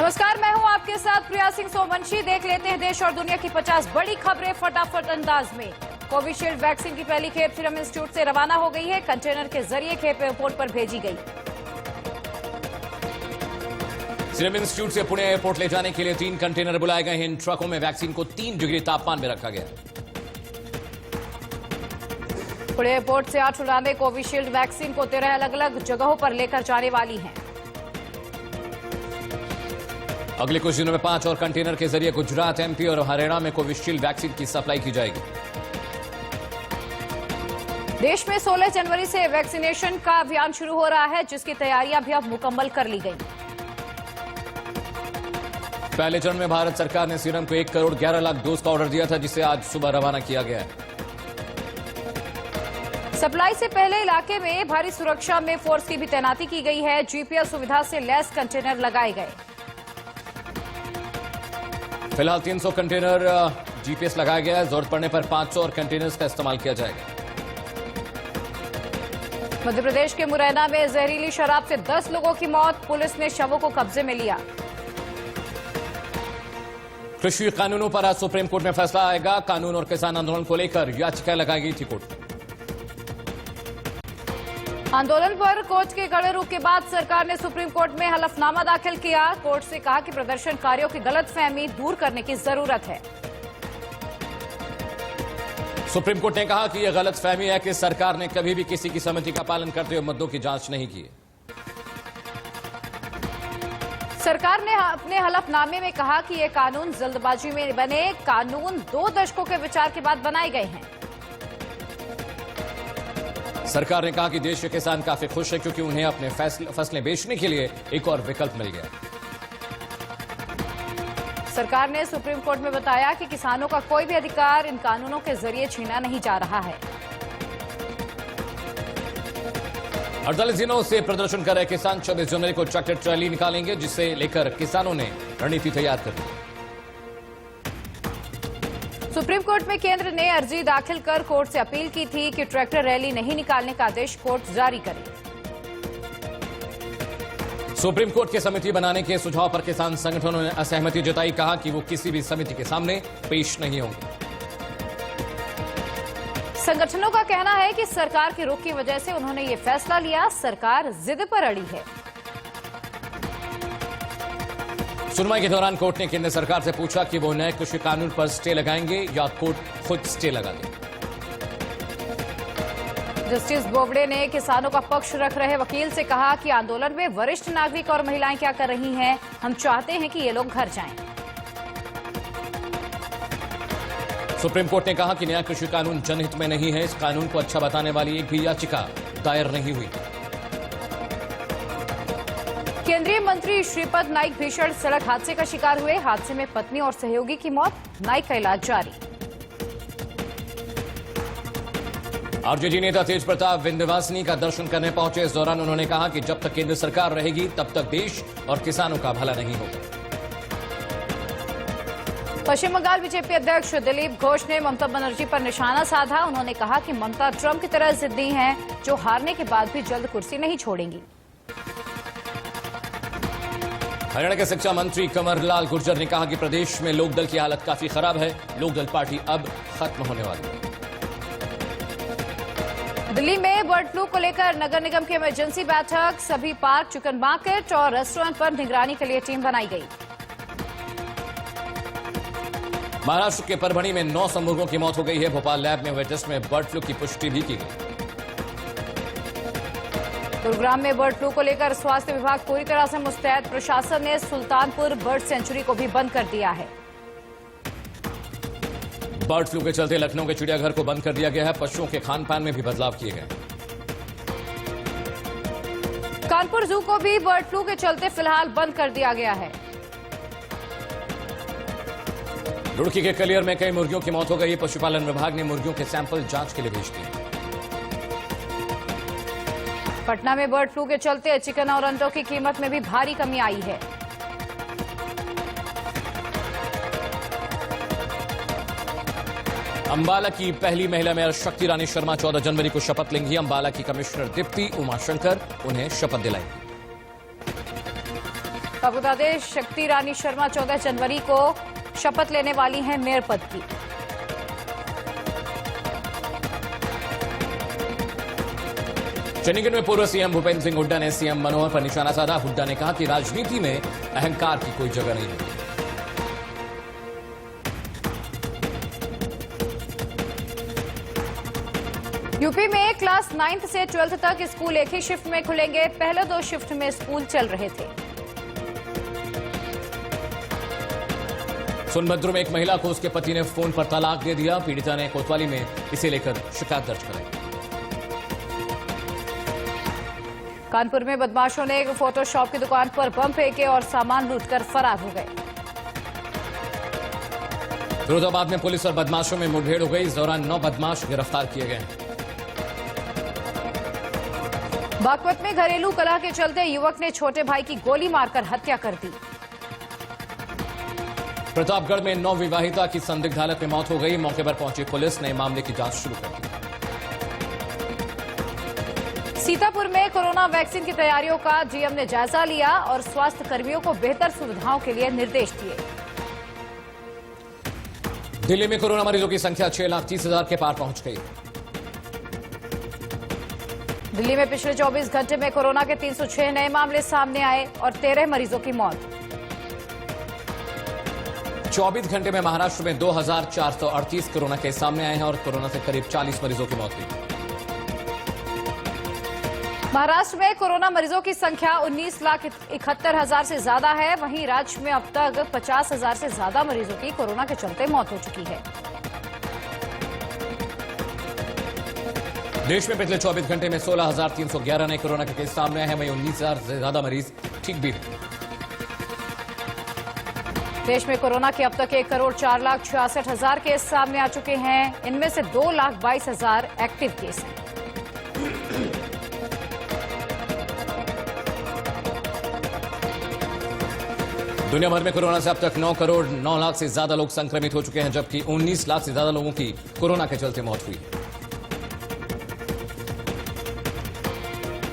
नमस्कार, मैं हूं आपके साथ प्रिया सिंह सोमवंशी। देख लेते हैं देश और दुनिया की 50 बड़ी खबरें फटाफट अंदाज में। कोविशील्ड वैक्सीन की पहली खेप सीरम इंस्टीट्यूट से रवाना हो गई है। कंटेनर के जरिए खेप एयरपोर्ट पर भेजी गई। सीरम इंस्टीट्यूट से पुणे एयरपोर्ट ले जाने के लिए 3 कंटेनर बुलाए गए हैं। इन ट्रकों में वैक्सीन को 3 डिग्री तापमान में रखा गया। पुणे एयरपोर्ट से 8 उड़ानें कोविशील्ड वैक्सीन को 13 अलग अलग जगहों पर लेकर जाने वाली हैं। अगले कुछ दिनों में 5 और कंटेनर के जरिए गुजरात, एमपी और हरियाणा में कोविशील्ड वैक्सीन की सप्लाई की जाएगी। देश में 16 जनवरी से वैक्सीनेशन का अभियान शुरू हो रहा है, जिसकी तैयारियां भी अब मुकम्मल कर ली गई। पहले चरण में भारत सरकार ने सीरम को 1 करोड़ 11 लाख डोज का ऑर्डर दिया था, जिसे आज सुबह रवाना किया गया है। सप्लाई से पहले इलाके में भारी सुरक्षा में फोर्स की भी तैनाती की गई है। जीपीएस सुविधा से लैस कंटेनर लगाए गए। फिलहाल 300 कंटेनर जीपीएस लगाया गया है। जरूरत पड़ने पर 500 और कंटेनर्स का इस्तेमाल किया जाएगा। मध्य प्रदेश के मुरैना में जहरीली शराब से 10 लोगों की मौत। पुलिस ने शवों को कब्जे में लिया। कृषि कानूनों पर आज सुप्रीम कोर्ट में फैसला आएगा। कानून और किसान आंदोलन को लेकर याचिका लगाई गई थी कोर्ट। आंदोलन पर कोर्ट के कड़े रुख के बाद सरकार ने सुप्रीम कोर्ट में हलफनामा दाखिल किया। कोर्ट से कहा कि प्रदर्शनकारियों की गलतफहमी दूर करने की जरूरत है। सुप्रीम कोर्ट ने कहा कि यह गलतफहमी है कि सरकार ने कभी भी किसी की सहमति का पालन करते हुए मुद्दों की जांच नहीं की। सरकार ने अपने हलफनामे में कहा कि ये कानून जल्दबाजी में बने कानून 2 दशकों के विचार के बाद बनाए गए हैं। सरकार ने कहा कि देश के किसान काफी खुश हैं, क्योंकि उन्हें अपने फसलें बेचने के लिए एक और विकल्प मिल गया। सरकार ने सुप्रीम कोर्ट में बताया कि किसानों का कोई भी अधिकार इन कानूनों के जरिए छीना नहीं जा रहा है। 48 दिनों से प्रदर्शन कर रहे किसान 24 जनवरी को ट्रैक्टर ट्रैली निकालेंगे, जिसे लेकर किसानों ने रणनीति तैयार कर दी। सुप्रीम कोर्ट में केंद्र ने अर्जी दाखिल कर कोर्ट से अपील की थी कि ट्रैक्टर रैली नहीं निकालने का आदेश कोर्ट जारी करे। सुप्रीम कोर्ट की समिति बनाने के सुझाव पर किसान संगठनों ने असहमति जताई। कहा कि वो किसी भी समिति के सामने पेश नहीं होंगे। संगठनों का कहना है कि सरकार के रुख की वजह से उन्होंने ये फैसला लिया। सरकार जिद पर अड़ी है। सुनवाई के दौरान कोर्ट ने केंद्र सरकार से पूछा कि वो नए कृषि कानून पर स्टे लगाएंगे या कोर्ट खुद स्टे लगा दे। जस्टिस बोबडे ने किसानों का पक्ष रख रहे वकील से कहा कि आंदोलन में वरिष्ठ नागरिक और महिलाएं क्या कर रही हैं। हम चाहते हैं कि ये लोग घर जाएं। सुप्रीम कोर्ट ने कहा कि नया कृषि कानून जनहित में नहीं है। इस कानून को अच्छा बताने वाली एक भी याचिका दायर नहीं हुई। केंद्रीय मंत्री श्रीपद नाइक भीषण सड़क हादसे का शिकार हुए। हादसे में पत्नी और सहयोगी की मौत। नाइक का इलाज जारी। आरजेडी नेता तेज प्रताप विंध्यवासिनी का दर्शन करने पहुंचे। इस दौरान उन्होंने कहा कि जब तक केंद्र सरकार रहेगी तब तक देश और किसानों का भला नहीं होगा। पश्चिम बंगाल बीजेपी अध्यक्ष दिलीप घोष ने ममता बनर्जी पर निशाना साधा। उन्होंने कहा कि ममता ट्रंप की तरह जिद्दी हैं, जो हारने के बाद भी जल्द कुर्सी नहीं छोड़ेंगी। हरियाणा के शिक्षा मंत्री कंवरलाल गुर्जर ने कहा कि प्रदेश में लोकदल की हालत काफी खराब है। लोकदल पार्टी अब खत्म होने वाली है। दिल्ली में बर्ड फ्लू को लेकर नगर निगम की इमरजेंसी बैठक। सभी पार्क, चिकन मार्केट और रेस्टोरेंट पर निगरानी के लिए टीम बनाई गई। महाराष्ट्र के परभणी में 9 मुर्गों की मौत हो गई है। भोपाल लैब में हुए टेस्ट में बर्ड फ्लू की पुष्टि भी की गई। गुरुग्राम में बर्ड फ्लू को लेकर स्वास्थ्य विभाग पूरी तरह से मुस्तैद। प्रशासन ने सुल्तानपुर बर्ड सेंचुरी को भी बंद कर दिया है। बर्ड फ्लू के चलते लखनऊ के चिड़ियाघर को बंद कर दिया गया है। पशुओं के खान पान में भी बदलाव किए गए। कानपुर जू को भी बर्ड फ्लू के चलते फिलहाल बंद कर दिया गया है। रुड़की के कलियर में कई मुर्गियों की मौत हो गई। पशुपालन विभाग ने मुर्गियों के सैंपल जांच के लिए भेज दिए। पटना में बर्ड फ्लू के चलते चिकन और अंडों की कीमत में भी भारी कमी आई है। अंबाला की पहली महिला मेयर शक्ति रानी शर्मा 14 जनवरी को शपथ लेंगी। अंबाला की कमिश्नर दीप्ति उमाशंकर उन्हें शपथ दिलाएंगी। आपको बता दें, शक्ति रानी शर्मा 14 जनवरी को शपथ लेने वाली हैं मेयर पद की। चंडीगढ़ में पूर्व सीएम भूपेंद्र सिंह हुड्डा ने सीएम मनोहर पर निशाना साधा। हुड्डा ने कहा कि राजनीति में अहंकार की कोई जगह नहीं है। यूपी में क्लास 9th से 12th तक स्कूल एक ही शिफ्ट में खुलेंगे। पहले 2 शिफ्ट में स्कूल चल रहे थे। सोनभद्र में एक महिला को उसके पति ने फोन पर तलाक दे दिया। पीड़िता ने कोतवाली में इसे लेकर शिकायत दर्ज कराई। कानपुर में बदमाशों ने एक फोटो शॉप की दुकान पर बम फेंके और सामान लूटकर फरार हो गए। फिरोजाबाद में पुलिस और बदमाशों में मुठभेड़ हो गई। इस दौरान 9 बदमाश गिरफ्तार किए गए। बागपत में घरेलू कलह के चलते युवक ने छोटे भाई की गोली मारकर हत्या कर दी। प्रतापगढ़ में नवविवाहिता की संदिग्ध हालत में मौत हो गई। मौके पर पहुंची पुलिस ने मामले की जांच शुरू कर दी। सीतापुर में कोरोना वैक्सीन की तैयारियों का जीएम ने जायजा लिया और स्वास्थ्य कर्मियों को बेहतर सुविधाओं के लिए निर्देश दिए। दिल्ली में कोरोना मरीजों की संख्या 6,30,000 के पार पहुंच गई। दिल्ली में पिछले 24 घंटे में कोरोना के 306 नए मामले सामने आए और 13 मरीजों की मौत। 24 घंटे में महाराष्ट्र में 2,438 कोरोना केस सामने आए हैं और कोरोना से करीब 40 मरीजों की मौत हुई। महाराष्ट्र में कोरोना मरीजों की संख्या 19,71,000 से ज्यादा है। वहीं राज्य में अब तक 50,000 से ज्यादा मरीजों की कोरोना के चलते मौत हो चुकी है। देश में पिछले 24 घंटे में 16,311 नए कोरोना के केस सामने आए हैं। वहीं 19,000 से ज्यादा मरीज ठीक भी हुए। देश में कोरोना के अब तक 1,04,66,000 केस सामने आ चुके हैं। इनमें से 2,22,000 एक्टिव केस हैं। दुनिया भर में कोरोना से अब तक 9 करोड़ 9 लाख से ज्यादा लोग संक्रमित हो चुके हैं, जबकि 19 लाख से ज्यादा लोगों की कोरोना के चलते मौत हुई है।